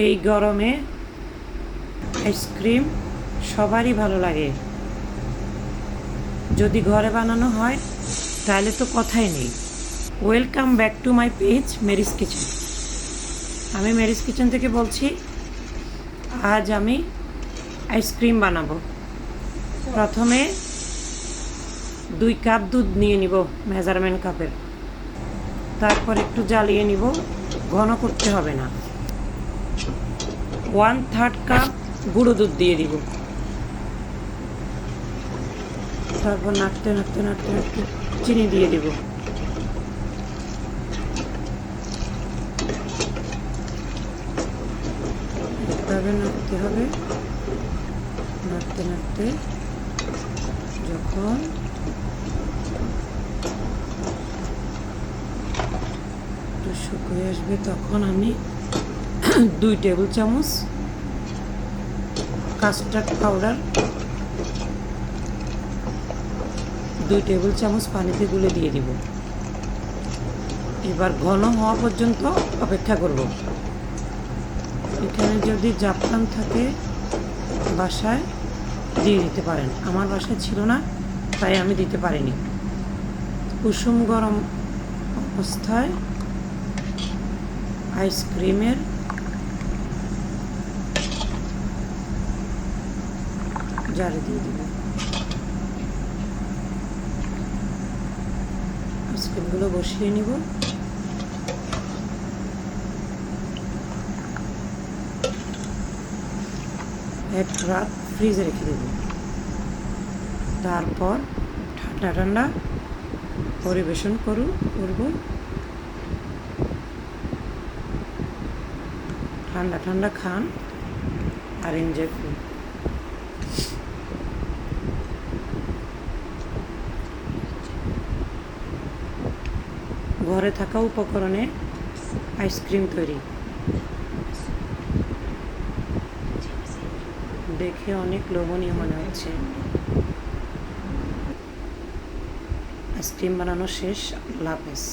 এই গরমে আইসক্রিম সবারই ভালো লাগে। যদি ঘরে বানানো হয় তাহলে তো কথাই নেই। Welcome back to my page Mary's kitchen. আমি মেরিস কিচেন থেকে বলছি। আজ আমি আইসক্রিম বানাবো। প্রথমে 2 কাপ দুধ নিয়ে নিব মেজারমেন্ট কাপের। তারপর একটু জ্বালিয়ে নিব, ঘন করতে হবে না। 1/3 কাপ গুঁড়ো দুধ দিয়ে দিব। তারপর নাড়তে নাড়তে নাড়তে নাড়তে চিনি দিয়ে দিব। এভাবে নাড়তে হবে। নাড়তে নাড়তে যখন একটু শুকিয়ে আসবে তখন আমি 2 টেবিল চামচ কাস্টার্ড পাউডার 2 টেবিল চামচ পানিতে গুলে দিয়ে দিব। এবার ঘন হওয়া পর্যন্ত অপেক্ষা করব। এখানে যদি জাফরান থাকে বাসায় দিয়ে দিতে পারেন। আমার বাসায় ছিল না, তাই আমি দিতে পারিনি। কুসুম গরম অবস্থায় আইসক্রিমের জারে দিয়ে দিব। আইসক্রিমগুলো বসিয়ে নিব। এক রাত ফ্রিজে রেখে দেব। তারপর ঠান্ডা ঠান্ডা পরিবেশন করব। ঠান্ডা ঠান্ডা খান আর এনজয় করুন। ঘরে থাকা উপকরণে আইসক্রিম তৈরি। দেখে অনেক লোভনীয় মনে হচ্ছে। আইসক্রিম বানানো শেষ। আল্লাহ হাফেজ।